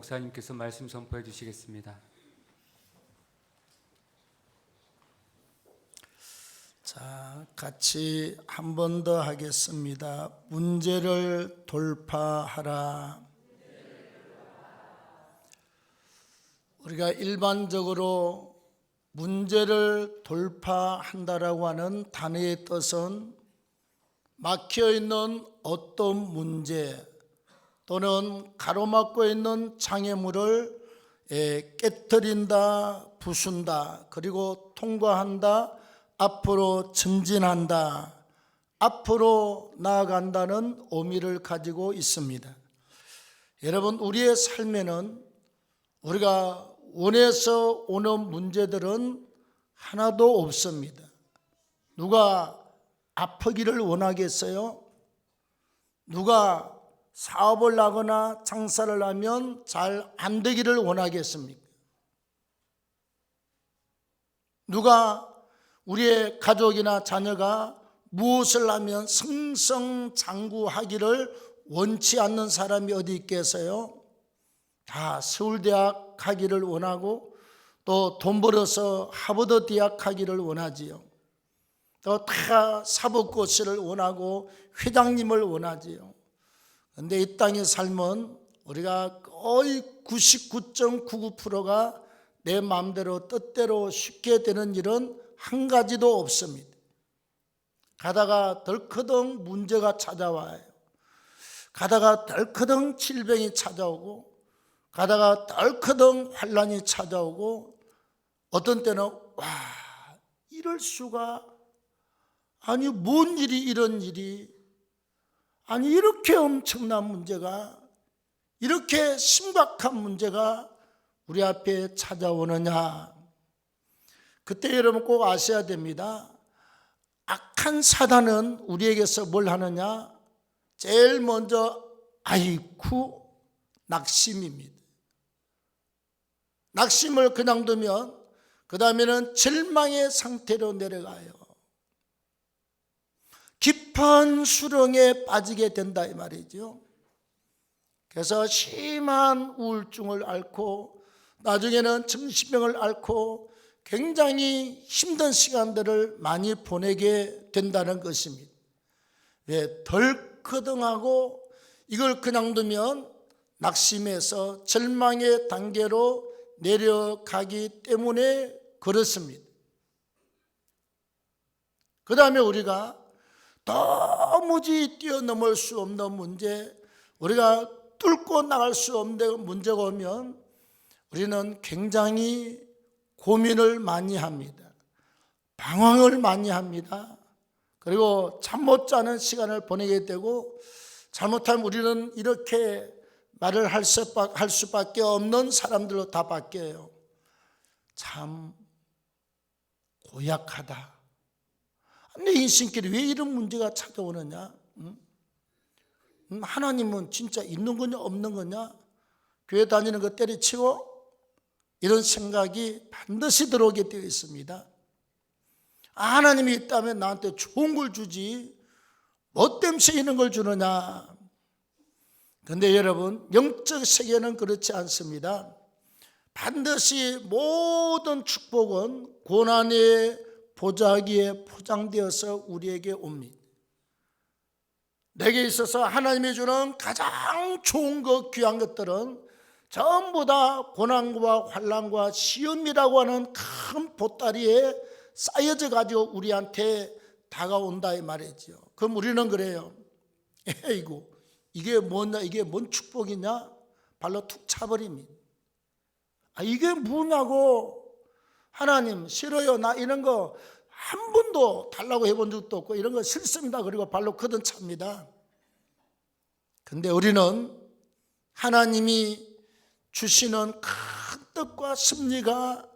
목사님께서 말씀 선포해 주시겠습니다. 자, 같이 한 번 더 하겠습니다. 문제를 돌파하라. 우리가 일반적으로 문제를 돌파한다라고 하는 단어의 뜻은 막혀있는 어떤 문제 또는 가로막고 있는 장애물을 깨트린다, 부순다, 그리고 통과한다, 앞으로 전진한다, 앞으로 나아간다는 의미를 가지고 있습니다. 여러분, 우리의 삶에는 우리가 원해서 오는 문제들은 하나도 없습니다. 누가 아프기를 원하겠어요? 누가 사업을 하거나 장사를 하면 잘 안 되기를 원하겠습니까? 누가 우리의 가족이나 자녀가 무엇을 하면 승승장구하기를 원치 않는 사람이 어디 있겠어요? 다 서울대학 가기를 원하고 또 돈 벌어서 하버드 대학 가기를 원하지요. 또 다 사법고시를 원하고 회장님을 원하지요. 그런데 이 땅의 삶은 우리가 거의 99.99%가 내 마음대로 뜻대로 쉽게 되는 일은 한 가지도 없습니다. 가다가 덜커덩 문제가 찾아와요. 가다가 덜커덩 질병이 찾아오고, 가다가 덜커덩 환란이 찾아오고, 어떤 때는 와, 이럴 수가, 아니 뭔 일이 이런 일이, 아니 이렇게 엄청난 문제가, 이렇게 심각한 문제가 우리 앞에 찾아오느냐. 그때 여러분 꼭 아셔야 됩니다. 악한 사단은 우리에게서 뭘 하느냐? 제일 먼저 아이쿠 낙심입니다. 낙심을 그냥 두면 그 다음에는 절망의 상태로 내려가요. 깊은 수렁에 빠지게 된다 이 말이죠. 그래서 심한 우울증을 앓고 나중에는 정신병을 앓고 굉장히 힘든 시간들을 많이 보내게 된다는 것입니다. 왜? 덜커덩하고 이걸 그냥 두면 낙심해서 절망의 단계로 내려가기 때문에 그렇습니다. 그 다음에 우리가 도무지 뛰어넘을 수 없는 문제, 우리가 뚫고 나갈 수 없는 문제가 오면 우리는 굉장히 고민을 많이 합니다. 방황을 많이 합니다. 그리고 잠 못 자는 시간을 보내게 되고, 잘못하면 우리는 이렇게 말을 할 수밖에 없는 사람들로 다 바뀌어요. 참 고약하다. 내 인생길에 왜 이런 문제가 찾아오느냐? 하나님은 진짜 있는 거냐 없는 거냐? 교회 다니는 거 때려치고 이런 생각이 반드시 들어오게 되어 있습니다. 하나님이 있다면 나한테 좋은 걸 주지 뭐 때문에 이런 걸 주느냐? 그런데 여러분, 영적 세계는 그렇지 않습니다. 반드시 모든 축복은 고난의 보자기에 포장되어서 우리에게 옵니다. 내게 있어서 하나님이 주는 가장 좋은 것, 귀한 것들은 전부 다 고난과 환난과 시험이라고 하는 큰 보따리에 쌓여져 가지고 우리한테 다가온다 이 말이죠. 그럼 우리는 그래요. 에이구, 이게 뭐냐, 이게 뭔 축복이냐? 발로 툭 차버립니다. 이게 뭐냐고. 하나님 싫어요. 나 이런 거 한 번도 달라고 해본 적도 없고 이런 거 싫습니다. 그리고 발로 걷어찹니다. 근데 우리는 하나님이 주시는 큰 뜻과 섭리가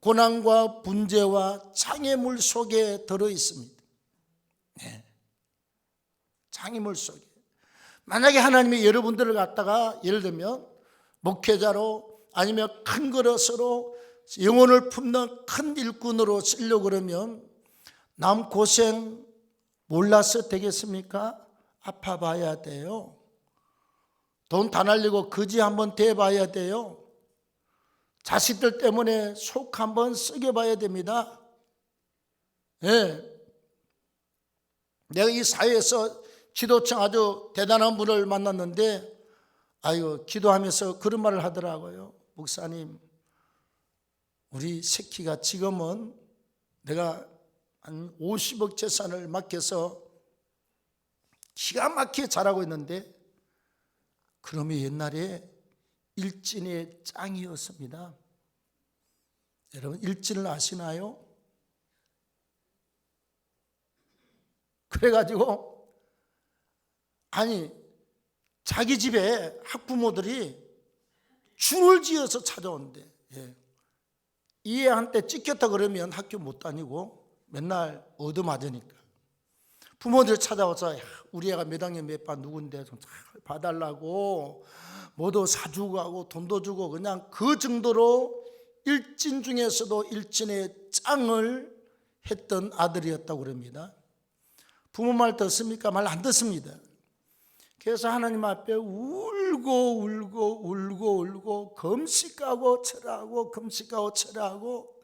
고난과 문제와 장애물 속에 들어 있습니다. 네. 장애물 속에. 만약에 하나님이 여러분들을 갖다가 예를 들면 목회자로 아니면 큰 그릇으로 영혼을 품는 큰 일꾼으로 쓰려고 그러면 남 고생 몰라서 되겠습니까? 아파봐야 돼요. 돈 다 날리고 거지 한번 대봐야 돼요. 자식들 때문에 속 한번 썩여봐야 됩니다. 예. 내가 이 사회에서 지도층 아주 대단한 분을 만났는데 아이고 기도하면서 그런 말을 하더라고요. 목사님, 우리 새끼가 지금은 내가 한 50억 재산을 맡겨서 기가 막히게 잘하고 있는데 그러면 옛날에 일진의 짱이었습니다. 여러분 일진을 아시나요? 그래가지고 아니 자기 집에 학부모들이 줄을 지어서 찾아오는데 이 애한테 찍혔다 그러면 학교 못 다니고 맨날 얻어맞으니까 부모들 찾아와서 우리 애가 몇 학년 몇 반 누군데 좀 잘 봐달라고 뭐도 사주고 하고 돈도 주고 그냥 그 정도로 일진 중에서도 일진의 짱을 했던 아들이었다고 그럽니다. 부모 말 듣습니까? 말 안 듣습니다. 그래서 하나님 앞에 울고 금식하고 철하고 금식하고 철하고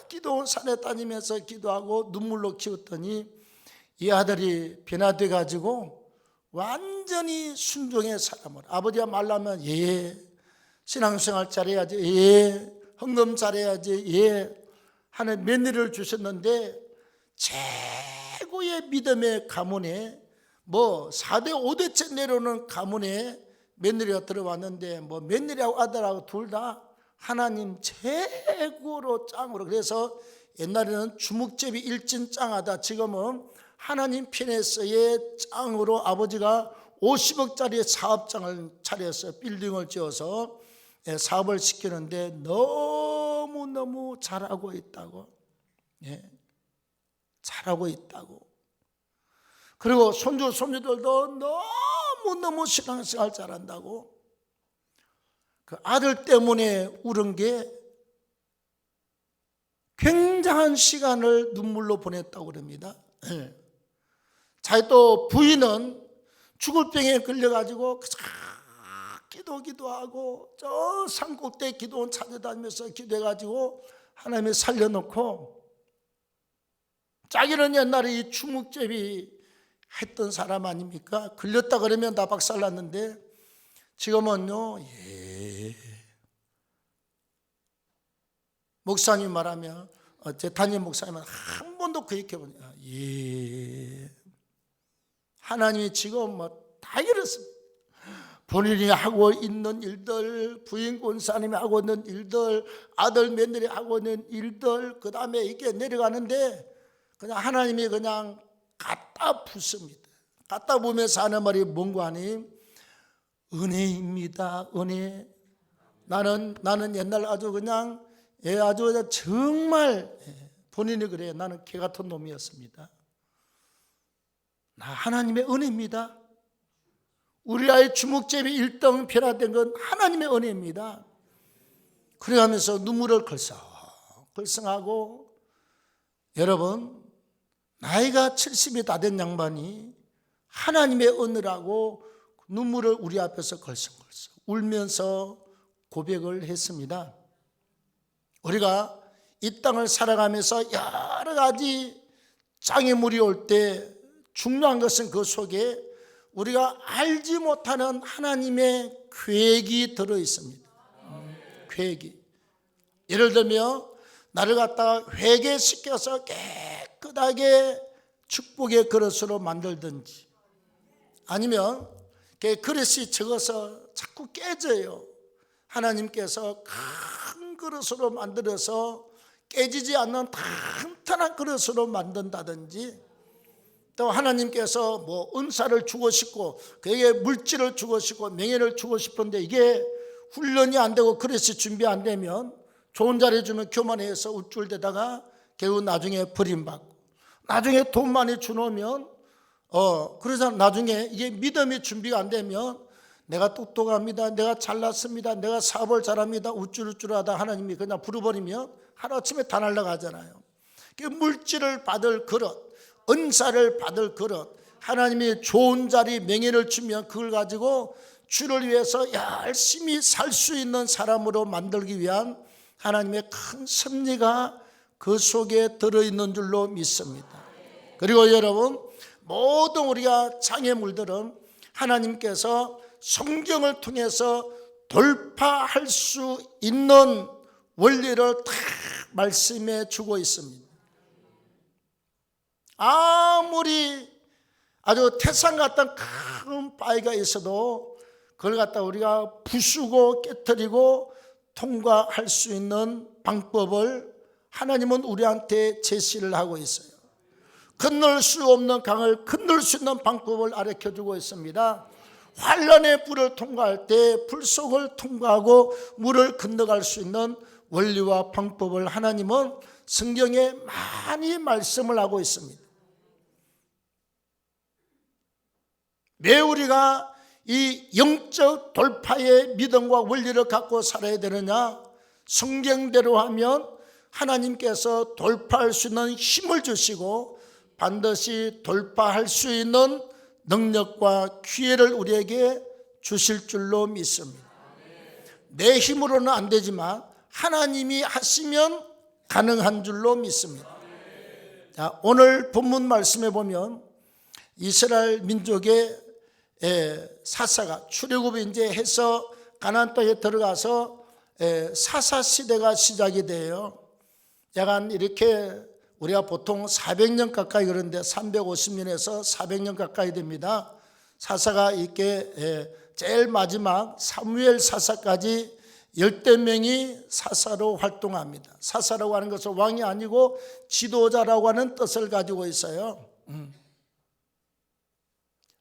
기도원 산에 다니면서 기도하고 눈물로 키웠더니 이 아들이 변화돼 가지고 완전히 순종의 사람을 아버지가 말라면 예 신앙생활 잘해야지 예 헌금 잘해야지 예 하는 며느리를 주셨는데 최고의 믿음의 가문에 뭐 4대 5대째 내려오는 가문에 며느리가 들어왔는데 뭐 며느리하고 아들하고 둘 다 하나님 최고로 짱으로 그래서 옛날에는 주먹제비 일진 짱하다 지금은 하나님 편에서의 짱으로 아버지가 50억짜리 사업장을 차려서 빌딩을 지어서 사업을 시키는데 너무너무 잘하고 있다고 잘하고 있다고 그리고 손주 손주들도 너무너무 신앙생활 잘한다고 그 아들 때문에 울은 게 굉장한 시간을 눈물로 보냈다고 그럽니다. 자기 또 부인은 죽을 병에 걸려가지고 기도하고 저 산꼭대기 기도원 찾아다니면서 기도해가지고 하나님이 살려놓고 자기는 옛날에 이 주먹제비 했던 사람 아닙니까? 걸렸다 그러면 다 박살났는데 지금은요 목사님 말하면 제 담임 목사님은 한 번도 그 얘기 해보냐 하나님이 지금 뭐 다 이렇습니다. 본인이 하고 있는 일들 부인 권사님이 하고 있는 일들 아들 며느리 하고 있는 일들 그 다음에 이게 내려가는데 그냥 하나님이 그냥 갖다 붓습니다. 갖다 보면서 하는 말이 뭔가 하니 은혜입니다. 은혜. 나는 옛날 아주 그냥 아주 정말 본인이 그래요. 나는 개 같은 놈이었습니다. 나 하나님의 은혜입니다. 우리 아이 주먹제비 1등 변화된 건 하나님의 은혜입니다. 그래가면서 눈물을 걸썽하고 여러분 나이가 70이 다 된 양반이 하나님의 은혜라고 눈물을 우리 앞에서 걸썽걸썽 울면서 고백을 했습니다. 우리가 이 땅을 살아가면서 여러 가지 장애물이 올 때 중요한 것은 그 속에 우리가 알지 못하는 하나님의 계획이 들어 있습니다. 계획이. 예를 들면 나를 갖다가 회개시켜서 깨끗하게 축복의 그릇으로 만들든지 아니면 그릇이 적어서 자꾸 깨져요. 하나님께서 큰 그릇으로 만들어서 깨지지 않는 탄탄한 그릇으로 만든다든지 또 하나님께서 뭐 은사를 주고 싶고 그에게 물질을 주고 싶고 명예를 주고 싶은데 이게 훈련이 안 되고 그릇이 준비 안 되면 좋은 자리 주면 교만해서 우쭐대다가 결국 나중에 버림받고 나중에 돈 많이 주놓으면 그래서 나중에 이게 믿음이 준비가 안 되면 내가 똑똑합니다. 내가 잘났습니다. 내가 사업을 잘합니다. 우쭐우쭐하다 하나님이 그냥 부르버리면 하루아침에 다 날아가잖아요. 물질을 받을 그릇 은사를 받을 그릇 하나님이 좋은 자리 명예를 주면 그걸 가지고 주를 위해서 열심히 살 수 있는 사람으로 만들기 위한 하나님의 큰 섭리가 그 속에 들어있는 줄로 믿습니다. 그리고 여러분, 모든 우리가 장애물들은 하나님께서 성경을 통해서 돌파할 수 있는 원리를 다 말씀해 주고 있습니다. 아무리 아주 태산 같은 큰 바위가 있어도 그걸 갖다 우리가 부수고 깨뜨리고 통과할 수 있는 방법을 하나님은 우리한테 제시를 하고 있어요. 건널 수 없는 강을 건널 수 있는 방법을 가르쳐주고 있습니다. 환란의 불을 통과할 때 불 속을 통과하고 물을 건너갈 수 있는 원리와 방법을 하나님은 성경에 많이 말씀을 하고 있습니다. 왜 우리가 이 영적 돌파의 믿음과 원리를 갖고 살아야 되느냐? 성경대로 하면 하나님께서 돌파할 수 있는 힘을 주시고 반드시 돌파할 수 있는 능력과 기회를 우리에게 주실 줄로 믿습니다. 내 힘으로는 안 되지만 하나님이 하시면 가능한 줄로 믿습니다. 자, 오늘 본문 말씀에 보면 이스라엘 민족의 사사가 출애굽이 이제 해서 가나안 땅에 들어가서 사사 시대가 시작이 돼요. 약간 이렇게 우리가 보통 400년 가까이 그런데 350년에서 400년 가까이 됩니다. 사사가 이렇게 제일 마지막 사무엘 사사까지 10대 명이 사사로 활동합니다. 사사라고 하는 것은 왕이 아니고 지도자라고 하는 뜻을 가지고 있어요.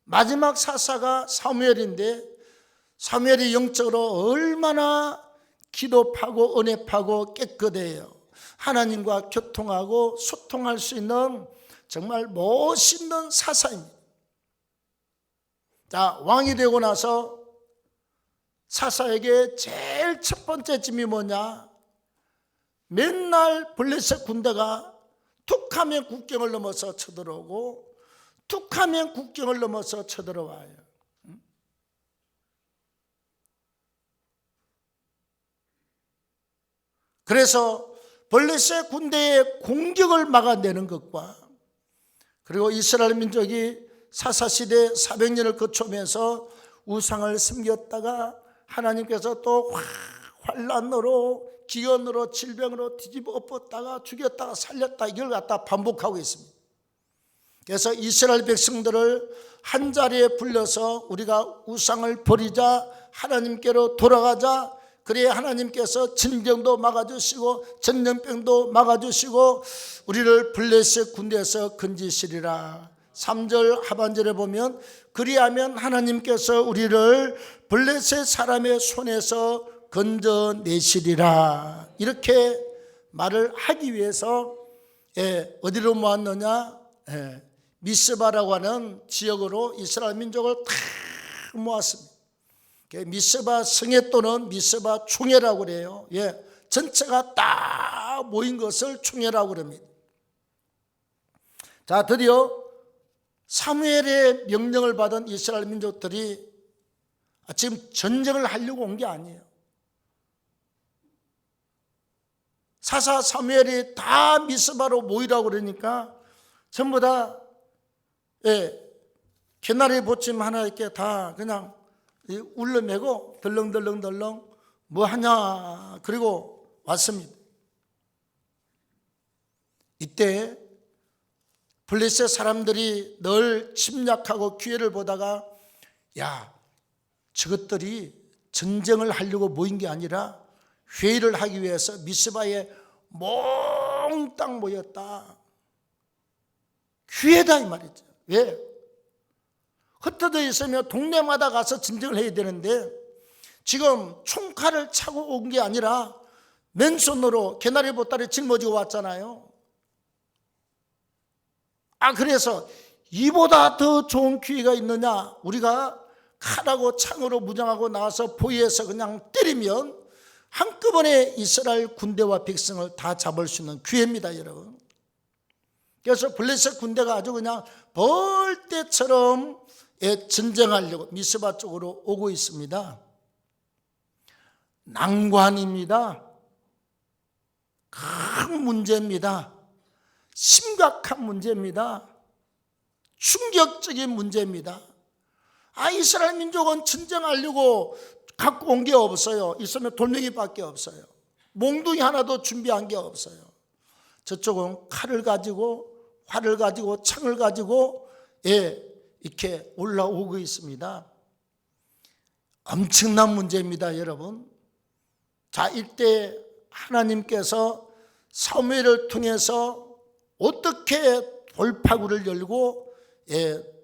마지막 사사가 사무엘인데 사무엘이 영적으로 얼마나 기도파고 은혜파고 깨끗해요. 하나님과 교통하고 소통할 수 있는 정말 멋있는 사사입니다. 자, 왕이 되고 나서 사사에게 제일 첫 번째 짐이 뭐냐? 맨날 블레셋 군대가 툭하면 국경을 넘어서 쳐들어오고 툭하면 국경을 넘어서 쳐들어와요. 그래서 블레셋 군대의 공격을 막아내는 것과 그리고 이스라엘 민족이 사사시대 400년을 거쳐오면서 우상을 섬겼다가 하나님께서 또 환란으로 기근으로 질병으로 뒤집어 엎었다가 죽였다가 살렸다 이걸 갖다 반복하고 있습니다. 그래서 이스라엘 백성들을 한자리에 불러서 우리가 우상을 버리자 하나님께로 돌아가자 그래야 하나님께서 진병도 막아주시고 전염병도 막아주시고 우리를 블레셋 군대에서 건지시리라. 3절 하반절에 보면 그리하면 하나님께서 우리를 블레셋 사람의 손에서 건져내시리라. 이렇게 말을 하기 위해서 어디로 모았느냐? 미스바라고 하는 지역으로 이스라엘 민족을 다 모았습니다. 미스바 성회 또는 미스바 총회라고 그래요. 전체가 다 모인 것을 총회라고 그럽니다. 자, 드디어 사무엘의 명령을 받은 이스라엘 민족들이 지금 전쟁을 하려고 온 게 아니에요. 사사 사무엘이 다 미스바로 모이라고 그러니까 전부 다 개나리 보침 하나 이렇게 다 그냥 울러매고 덜렁덜렁 뭐 하냐 그리고 왔습니다. 이때 블레셋 사람들이 늘 침략하고 기회를 보다가 야, 저것들이 전쟁을 하려고 모인 게 아니라 회의를 하기 위해서 미스바에 몽땅 모였다. 기회다 이 말이죠. 왜? 흩어져 있으면 동네마다 가서 전쟁을 해야 되는데 지금 총칼을 차고 온 게 아니라 맨손으로 개나리 보따리 짊어지고 왔잖아요. 그래서 이보다 더 좋은 기회가 있느냐? 우리가 칼하고 창으로 무장하고 나와서 보위에서 그냥 때리면 한꺼번에 이스라엘 군대와 백성을 다 잡을 수 있는 기회입니다, 여러분. 그래서 블레셋 군대가 아주 그냥 벌떼처럼 전쟁하려고 미스바 쪽으로 오고 있습니다. 난관입니다. 큰 문제입니다. 심각한 문제입니다. 충격적인 문제입니다. 이스라엘 민족은 전쟁하려고 갖고 온 게 없어요. 있으면 돌멩이밖에 없어요. 몽둥이 하나도 준비한 게 없어요. 저쪽은 칼을 가지고 활을 가지고 창을 가지고 이렇게 올라오고 있습니다. 엄청난 문제입니다, 여러분. 자, 이때 하나님께서 사무엘을 통해서 어떻게 돌파구를 열고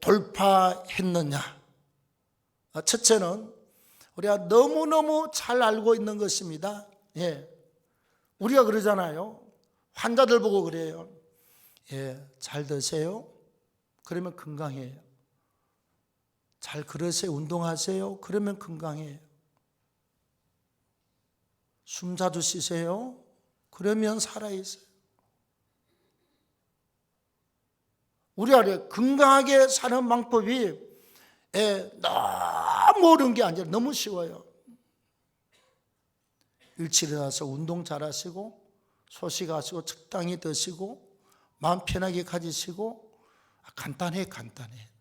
돌파했느냐. 첫째는 우리가 너무너무 잘 알고 있는 것입니다. 우리가 그러잖아요. 환자들 보고 그래요. 잘 드세요. 그러면 건강해요. 잘 걸으세요. 운동하세요. 그러면 건강해요. 숨 자주 쉬세요. 그러면 살아있어요. 우리가 건강하게 사는 방법이 너무 어려운 게 아니라 너무 쉬워요. 일찍 일어나서 운동 잘 하시고 소식하시고 적당히 드시고 마음 편하게 가지시고 간단해.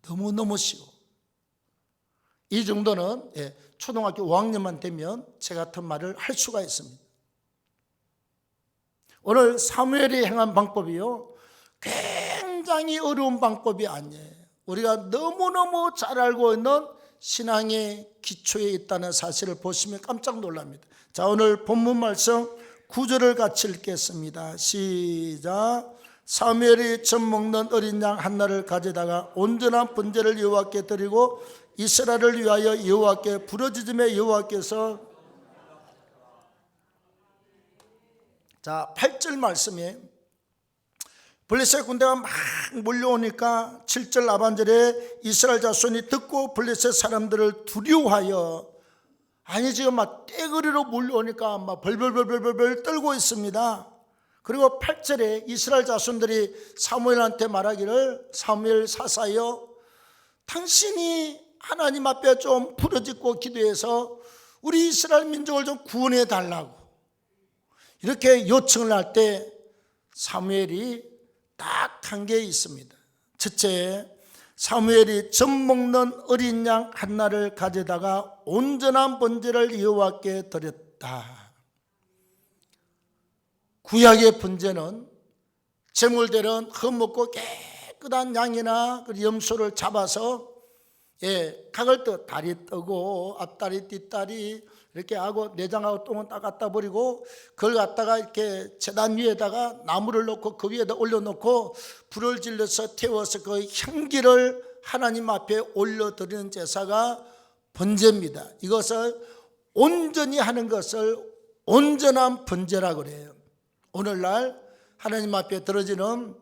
너무너무 쉬워. 이 정도는 초등학교 5학년만 되면 제 같은 말을 할 수가 있습니다. 오늘 사무엘이 행한 방법이요, 굉장히 어려운 방법이 아니에요. 우리가 너무너무 잘 알고 있는 신앙의 기초에 있다는 사실을 보시면 깜짝 놀랍니다. 자, 오늘 본문 말씀 9절을 같이 읽겠습니다. 시작. 사무엘이 젖 먹는 어린 양 하나를 가져다가 온전한 번제를 여호와께 드리고 이스라엘을 위하여 여호와께 부르짖음에 여호와께서, 자, 8절 말씀에 블레셋 군대가 막 몰려오니까 7절 하반절에 이스라엘 자손이 듣고 블레셋 사람들을 두려워하여, 지금 막 떼거리로 몰려오니까 막 벌벌 떨고 있습니다. 그리고 8절에 이스라엘 자손들이 사무엘한테 말하기를, 사무엘 사사여, 당신이 하나님 앞에 좀 부르짖고 기도해서 우리 이스라엘 민족을 좀 구원해 달라고 이렇게 요청을 할 때 사무엘이 딱 한 게 있습니다. 첫째, 사무엘이 젖 먹는 어린 양 하나를 가져다가 온전한 번제를 여호와께 드렸다. 구약의 번제는 제물들은 흠없고 깨끗한 양이나 염소를 잡아서 각을 떠 다리 떠고 앞다리 뒷다리 이렇게 하고 내장하고 똥은 다 갖다 버리고 그걸 갖다가 이렇게 제단 위에다가 나무를 놓고 그 위에다 올려놓고 불을 질러서 태워서 그 향기를 하나님 앞에 올려드리는 제사가 번제입니다. 이것을 온전히 하는 것을 온전한 번제라고 그래요. 오늘날 하나님 앞에 드려지는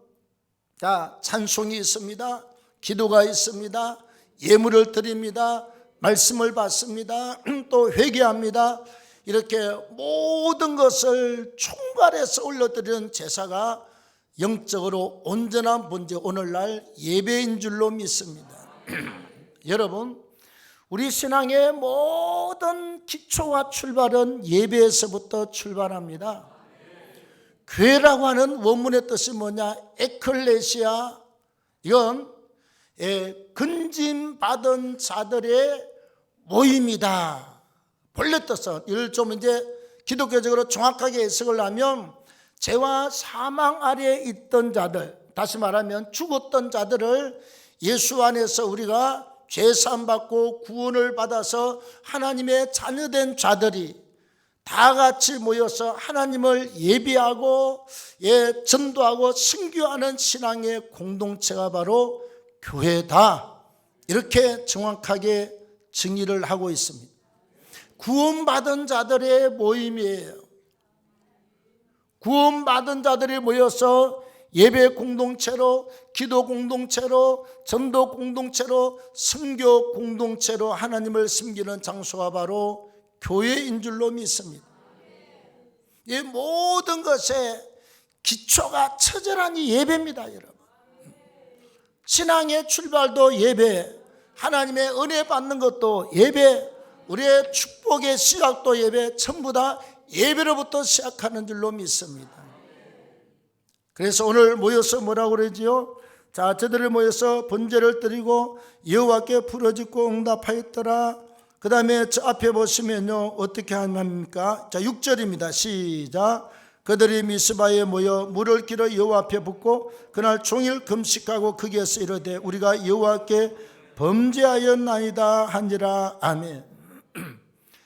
찬송이 있습니다. 기도가 있습니다. 예물을 드립니다. 말씀을 받습니다. 또 회개합니다. 이렇게 모든 것을 총괄해서 올려드리는 제사가 영적으로 온전한 번제, 오늘날 예배인 줄로 믿습니다. 여러분, 우리 신앙의 모든 기초와 출발은 예배에서부터 출발합니다. 교회라고 하는 원문의 뜻이 뭐냐? 에클레시아, 이건 건짐받은 자들의 모임이다. 본래 뜻은 이를 좀 이제 기독교적으로 정확하게 해석을 하면 죄와 사망 아래에 있던 자들, 다시 말하면 죽었던 자들을 예수 안에서 우리가 죄사함 받고 구원을 받아서 하나님의 자녀된 자들이 다 같이 모여서 하나님을 예배하고 전도하고 선교하는 신앙의 공동체가 바로 교회다. 이렇게 정확하게 정의를 하고 있습니다. 구원받은 자들의 모임이에요. 구원받은 자들이 모여서 예배 공동체로, 기도 공동체로, 전도 공동체로, 선교 공동체로 하나님을 섬기는 장소가 바로 교회인 줄로 믿습니다. 이 모든 것의 기초가 처절한 이 예배입니다, 여러분. 신앙의 출발도 예배, 하나님의 은혜 받는 것도 예배, 우리의 축복의 시작도 예배, 전부 다 예배로부터 시작하는 줄로 믿습니다. 그래서 오늘 모여서 뭐라고 그러지요? 자, 저들을 모여서 번제를 드리고 여호와께 부르짖고 응답하였더라. 그 다음에 저 앞에 보시면요, 어떻게 합니까? 자, 6절입니다. 시작. 그들이 미스바에 모여 물을 길어 여호와 앞에 붓고 그날 종일 금식하고 거기에서 이르되 우리가 여호와께 범죄하였나이다 하니라. 아멘.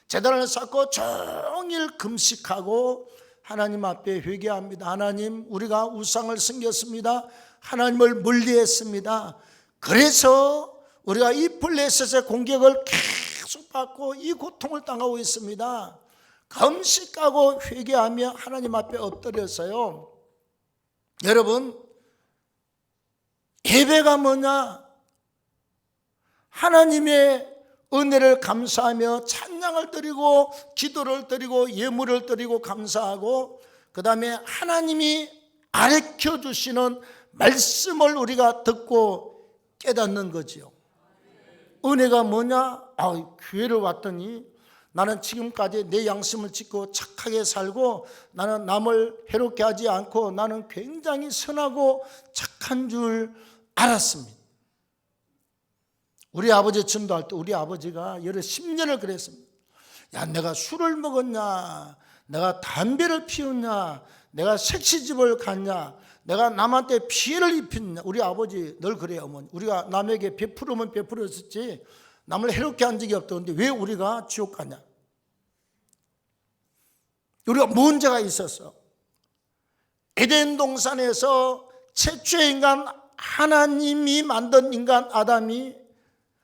제단을 쌓고 종일 금식하고 하나님 앞에 회개합니다. 하나님, 우리가 우상을 섬겼습니다. 하나님을 멀리했습니다. 그래서 우리가 이 블레셋의 공격을 계속 받고 이 고통을 당하고 있습니다. 금식하고 회개하며 하나님 앞에 엎드려서요. 여러분, 예배가 뭐냐? 하나님의 은혜를 감사하며 찬양을 드리고 기도를 드리고 예물을 드리고 감사하고, 그 다음에 하나님이 가르쳐 주시는 말씀을 우리가 듣고 깨닫는 거지요. 은혜가 뭐냐? 교회를 왔더니 나는 지금까지 내 양심을 지키고 착하게 살고 나는 남을 해롭게 하지 않고 나는 굉장히 선하고 착한 줄 알았습니다. 우리 아버지 전도할 때 우리 아버지가 여러 10년을 그랬습니다. 야, 내가 술을 먹었냐, 내가 담배를 피웠냐, 내가 섹시집을 갔냐, 내가 남한테 피해를 입혔냐. 우리 아버지 늘 그래요. 어머니, 우리가 남에게 베풀으면 베풀었었지 남을 해롭게 한 적이 없다는데 왜 우리가 지옥 가냐. 우리가 문제가 있었어. 에덴 동산에서 최초의 인간, 하나님이 만든 인간 아담이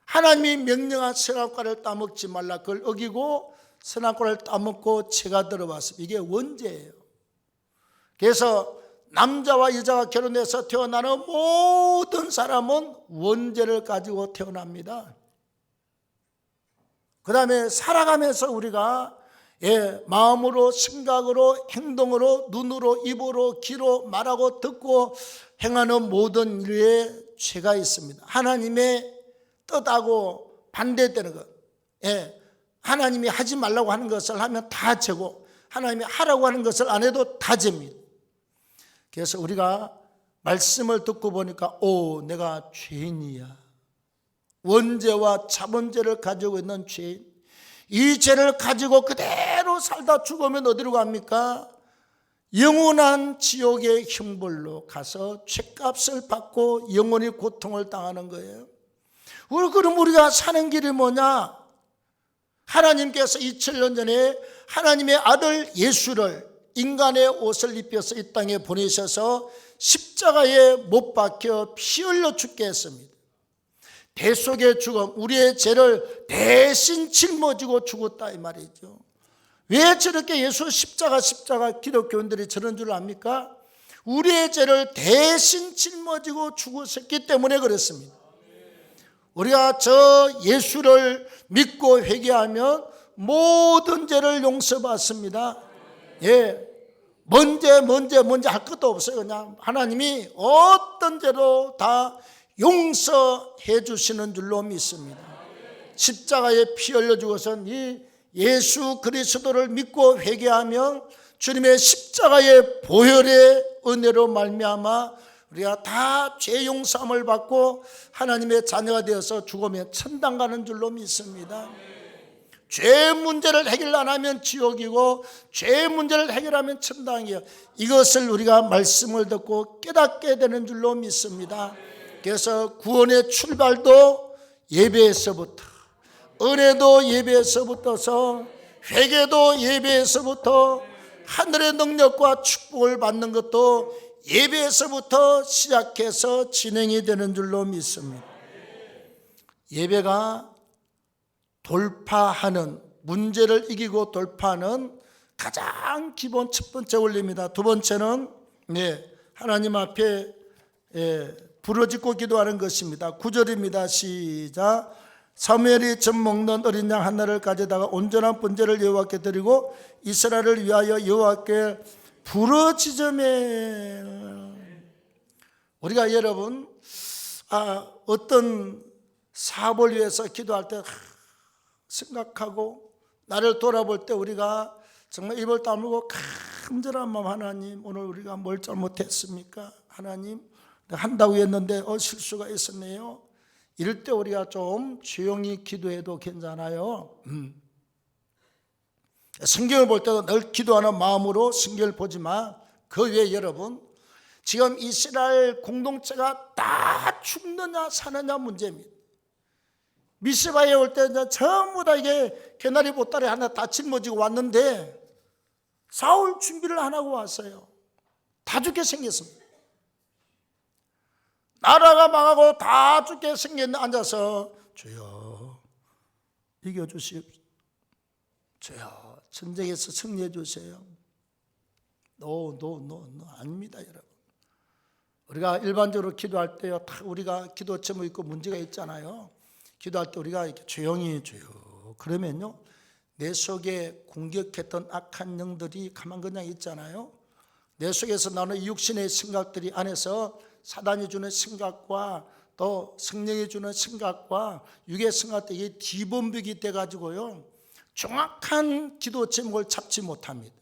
하나님이 명령한 선악과를 따먹지 말라 그걸 어기고 선악과를 따먹고 죄가 들어왔습니다. 이게 원죄예요. 그래서 남자와 여자가 결혼해서 태어나는 모든 사람은 원죄를 가지고 태어납니다. 그 다음에 살아가면서 우리가 마음으로, 생각으로, 행동으로, 눈으로, 입으로, 귀로 말하고 듣고 행하는 모든 일에 죄가 있습니다. 하나님의 뜻하고 반대되는 것. 하나님이 하지 말라고 하는 것을 하면 다 죄고 하나님이 하라고 하는 것을 안 해도 다 죄입니다. 그래서 우리가 말씀을 듣고 보니까 내가 죄인이야. 원죄와 자본죄를 가지고 있는 죄인. 이 죄를 가지고 그대로 살다 죽으면 어디로 갑니까? 영원한 지옥의 형벌로 가서 죄값을 받고 영원히 고통을 당하는 거예요. 그럼 우리가 사는 길이 뭐냐? 하나님께서 2000년 전에 하나님의 아들 예수를 인간의 옷을 입혀서 이 땅에 보내셔서 십자가에 못 박혀 피 흘려 죽게 했습니다. 대속의 죽음, 우리의 죄를 대신 짊어지고 죽었다 이 말이죠. 왜 저렇게 예수 십자가 기독교인들이 저런 줄 압니까? 우리의 죄를 대신 짊어지고 죽으셨기 때문에 그렇습니다. 우리가 저 예수를 믿고 회개하면 모든 죄를 용서받습니다. 뭔지 할 것도 없어요. 그냥 하나님이 어떤 죄도 다 용서해 주시는 줄로 믿습니다. 십자가에 피 흘려 죽어선 이 예수 그리스도를 믿고 회개하면 주님의 십자가의 보혈의 은혜로 말미암아 우리가 다 죄 용서함을 받고 하나님의 자녀가 되어서 죽으면 천당 가는 줄로 믿습니다. 죄 문제를 해결 안 하면 지옥이고 죄 문제를 해결하면 천당이에요. 이것을 우리가 말씀을 듣고 깨닫게 되는 줄로 믿습니다. 그래서 구원의 출발도 예배에서부터, 은혜도 예배에서부터서, 회개도 예배에서부터, 하늘의 능력과 축복을 받는 것도 예배에서부터 시작해서 진행이 되는 줄로 믿습니다. 예배가 돌파하는, 문제를 이기고 돌파하는 가장 기본 첫 번째 원리입니다. 두 번째는 하나님 앞에 부르짖고 기도하는 것입니다. 9절입니다. 시작. 사무엘이 젖 먹는 어린 양 하나를 가져다가 온전한 번제를 여호와께 드리고 이스라엘을 위하여 여호와께 부르짖으매. 우리가 여러분 어떤 사업을 위해서 기도할 때 생각하고 나를 돌아볼 때 우리가 정말 입을 다물고 간절한 마음, 하나님 오늘 우리가 뭘 잘못했습니까? 하나님 한다고 했는데 실수가 있었네요. 이럴 때 우리가 좀 조용히 기도해도 괜찮아요. 성경을 볼 때도 늘 기도하는 마음으로 성경을 보지만 그 외에 여러분 지금 이스라엘 공동체가 다 죽느냐 사느냐 문제입니다. 미스바에 올 때 전부 다 이게 개나리 보따리 하나 다 짊어지고 왔는데 싸울 준비를 안 하고 왔어요. 다 죽게 생겼습니다. 나라가 망하고 다 죽게 생겼는데 앉아서 주여 이겨주시옵소서. 주여 전쟁에서 승리해 주세요. 노 아닙니다 여러분. 우리가 일반적으로 기도할 때요 다 우리가 기도 제목 있고 문제가 있잖아요. 기도할 때 우리가 이렇게 조용히 주여 그러면요 내 속에 공격했던 악한 영들이 가만 그냥 있잖아요. 내 속에서 나오는 육신의 생각들이 안에서 사단이 주는 생각과 또 성령이 주는 생각과 육의 생각들이 이게 뒤범벽이 돼가지고요 정확한 기도 제목을 잡지 못합니다.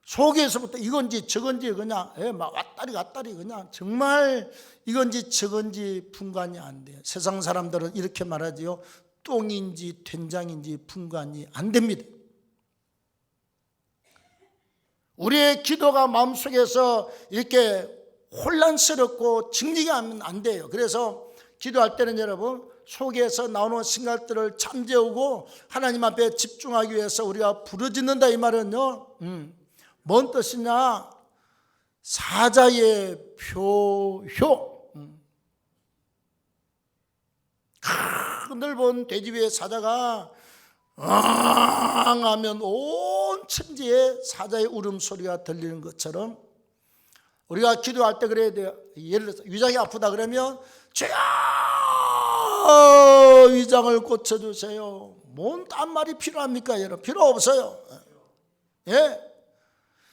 속에서부터 이건지 저건지 그냥 막 왔다리 갔다리 그냥 정말 이건지 저건지 분간이 안 돼요. 세상 사람들은 이렇게 말하지요. 똥인지 된장인지 분간이 안 됩니다. 우리의 기도가 마음속에서 이렇게 혼란스럽고 정리가 안 돼요. 그래서 기도할 때는 여러분 속에서 나오는 생각들을 잠재우고 하나님 앞에 집중하기 위해서 우리가 부르짖는다 이 말은요 뭔 뜻이냐 사자의 표효 큰 넓은 돼지 위에 사자가 하면 온 천지에 사자의 울음소리가 들리는 것처럼 우리가 기도할 때 그래야 돼요. 예를 들어서 위장이 아프다 그러면 주여 위장을 고쳐주세요. 뭔 딴 말이 필요합니까 여러분? 필요 없어요. 예?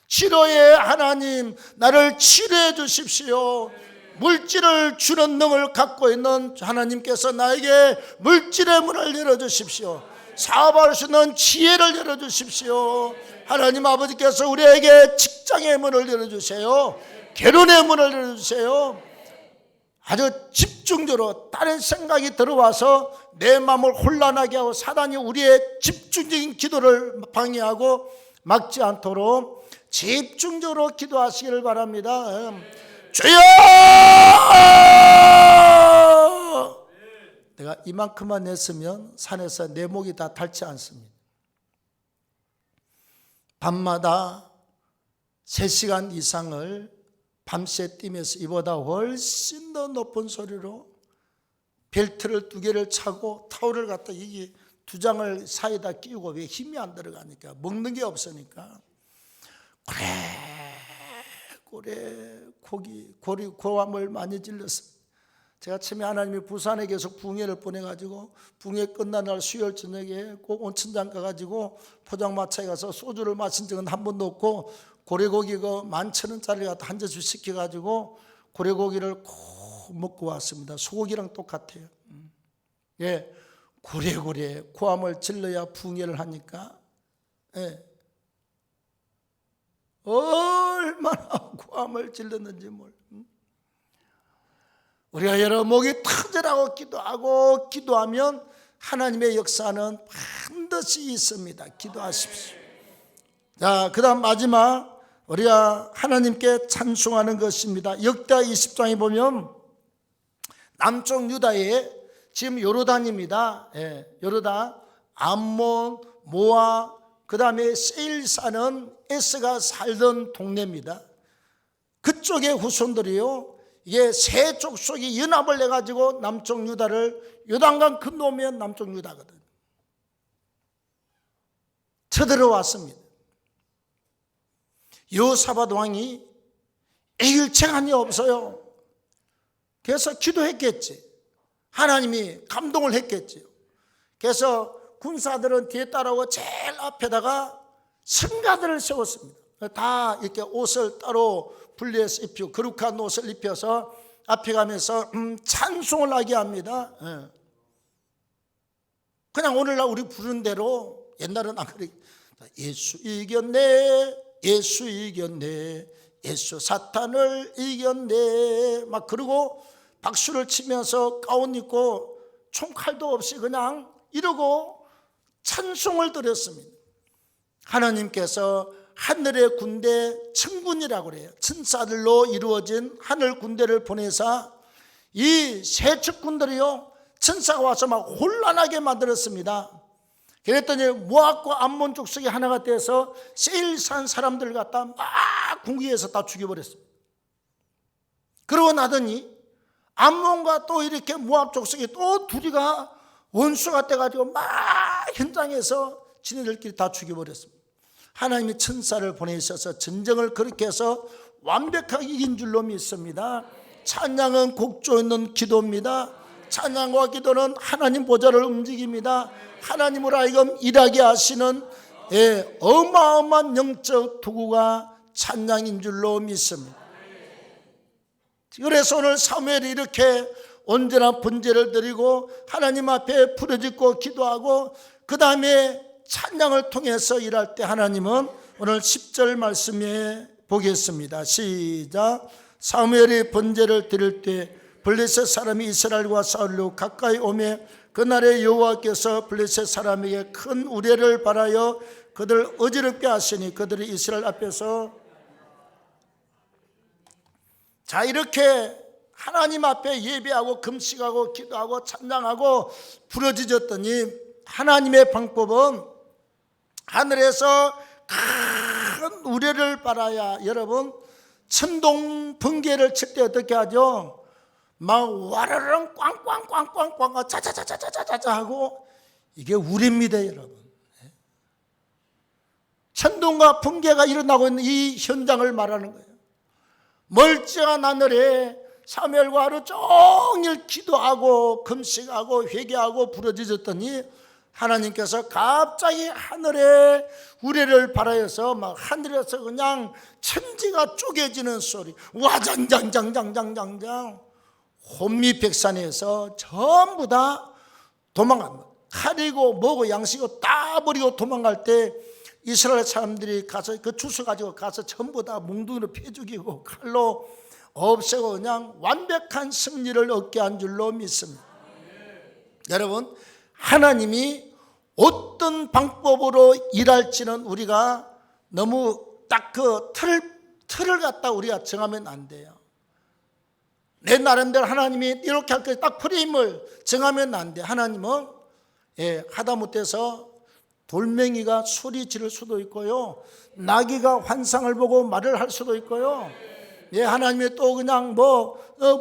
치료의 하나님 나를 치료해 주십시오. 물질을 주는 능을 갖고 있는 하나님께서 나에게 물질의 문을 열어주십시오. 사업할 수 있는 지혜를 열어주십시오. 하나님 아버지께서 우리에게 직장의 문을 열어주세요. 결혼의 문을 열어주세요. 아주 집중적으로 다른 생각이 들어와서 내 마음을 혼란하게 하고 사단이 우리의 집중적인 기도를 방해하고 막지 않도록 집중적으로 기도하시기를 바랍니다. 주여 내가 이만큼만 냈으면 산에서 내 목이 다 닳지 않습니다. 밤마다 3시간 이상을 밤새 뛰면서 이보다 훨씬 더 높은 소리로 벨트를 2개를 차고 타올을 갖다 이게 2장을 사이에다 끼우고 왜 힘이 안 들어가니까 먹는 게 없으니까 고함을 많이 질렀어요. 제가 처음에 하나님이 부산에 계속 붕해를 보내가지고 붕해 끝난 날 수요일 저녁에 꼭 온천장 가가지고 포장마차에 가서 소주를 마신 적은 한 번도 없고 고래고기 그 11,000원짜리 갖다 한 접시 시켜가지고 고래고기를 꼭 먹고 왔습니다. 소고기랑 똑같아요. 예, 고래고래 고함을 질러야 붕해를 하니까 예. 얼마나 고함을 질렀는지 몰라. 우리가 여러 목이 터져라고 기도하면 하나님의 역사는 반드시 있습니다. 기도하십시오. 자, 그 다음 마지막 우리가 하나님께 찬송하는 것입니다. 역대하 20장에 보면 남쪽 유다에 지금 요르단입니다. 예, 요르단, 암몬, 모아, 그 다음에 세일사는 에스가 살던 동네입니다. 그쪽의 후손들이요, 이게 세 족속이 연합을 해가지고 남쪽 유다를 요단강 건너오면 남쪽 유다거든. 쳐들어왔습니다. 여호사밧 왕이 이길 재간이 없어요. 그래서 기도했겠지. 하나님이 감동을 했겠지요. 그래서 군사들은 뒤에 따라오고 제일 앞에다가 성가들을 세웠습니다. 다 이렇게 옷을 따로 분리해서 입히고 거룩한 옷을 입혀서 앞에 가면서 찬송을 하게 합니다. 예. 그냥 오늘날 우리 부른 대로, 옛날은 안 그래. 예수 이겼네, 예수 이겼네, 예수 사탄을 이겼네, 막 그러고 박수를 치면서 가운 입고 총칼도 없이 그냥 이러고 찬송을 드렸습니다. 하나님께서 하늘의 군대, 천군이라고 그래요. 천사들로 이루어진 하늘 군대를 보내사 이 세척군들이요, 천사가 와서 막 혼란하게 만들었습니다. 그랬더니 모압과 암몬 족속이 하나가 돼서 세일산 사람들 갖다 막 궁기에서 다 죽여버렸습니다. 그러고 나더니 암몬과 또 이렇게 모압 족속이 또 둘이가 원수가 돼가지고 막 현장에서 지네들끼리 다 죽여버렸습니다. 하나님이 천사를 보내셔서 전쟁을 그렇게 해서 완벽하게 이긴 줄로 믿습니다. 찬양은 곡조 있는 기도입니다. 찬양과 기도는 하나님 보좌를 움직입니다. 하나님으로 하여금 일하게 하시는 어마어마한 영적 도구가 찬양인 줄로 믿습니다. 그래서 오늘 사무엘이 이렇게 언제나 번제를 드리고 하나님 앞에 부르짖고 기도하고 그 다음에 찬양을 통해서 일할 때 하나님은 오늘 10절 말씀에 보겠습니다. 시작. 사무엘이 번제를 드릴 때 블레셋 사람이 이스라엘과 싸우려고 가까이 오매 그날에 여호와께서 블레셋 사람에게 큰 우레를 발하여 그들을 어지럽게 하시니 그들이 이스라엘 앞에서, 자, 이렇게 하나님 앞에 예배하고 금식하고 기도하고 찬양하고 부르짖었더니 하나님의 방법은 하늘에서 큰 우레를 발하여, 여러분 천둥 번개를 칠 때 어떻게 하죠? 막 와르릉 꽝꽝꽝꽝꽝 자자자자자자자 하고, 이게 우레입니다, 여러분. 천둥과 번개가 일어나고 있는 이 현장을 말하는 거예요. 멀쩡한 하늘에 사무엘과 하루 종일 기도하고 금식하고 회개하고 부르짖었더니 하나님께서 갑자기 하늘에 우레를 발하여서 막 하늘에서 그냥 천지가 쪼개지는 소리, 와장장장장장장장, 혼미백산에서 전부 다 도망갑니다. 칼이고 뭐고 양식이고 다 버리고 도망갈 때 이스라엘 사람들이 가서 그 주스 가지고 가서 전부 다 몽둥이로 패 죽이고 칼로 없애고 그냥 완벽한 승리를 얻게 한 줄로 믿습니다. 여러분, 하나님이 어떤 방법으로 일할지는 우리가 너무 딱 그 틀을 갖다 우리가 정하면 안 돼요. 내 나름대로 하나님이 이렇게 할 때 딱 프레임을 정하면 안 돼. 하나님은 하다못해서 돌멩이가 소리 지를 수도 있고요, 나귀가 환상을 보고 말을 할 수도 있고요, 하나님이 또 그냥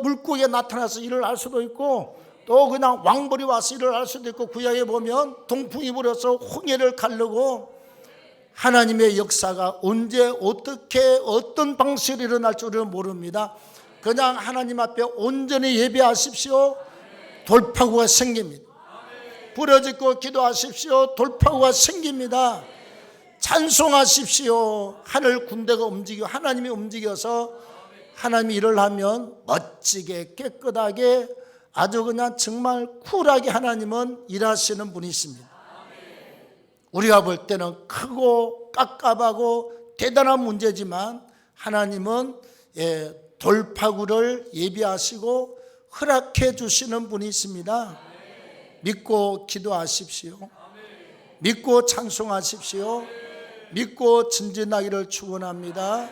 물고기에 나타나서 일을 할 수도 있고, 또 그냥 왕벌이 와서 일을 할 수도 있고, 구약에 보면 동풍이 불어서 홍해를 가르고, 하나님의 역사가 언제 어떻게 어떤 방식으로 일어날지 우리는 모릅니다. 그냥 하나님 앞에 온전히 예배하십시오. 돌파구가 생깁니다. 부르짖고 기도하십시오. 돌파구가 생깁니다. 찬송하십시오. 하늘 군대가 움직여, 하나님이 움직여서 하나님이 일을 하면 멋지게 깨끗하게 아주 그냥 정말 쿨하게 하나님은 일하시는 분이십니다. 우리가 볼 때는 크고 깝깝하고 대단한 문제지만 하나님은 돌파구를 예비하시고 허락해 주시는 분이십니다. 믿고 기도하십시오. 믿고 찬송하십시오. 믿고 전진하기를 축원합니다.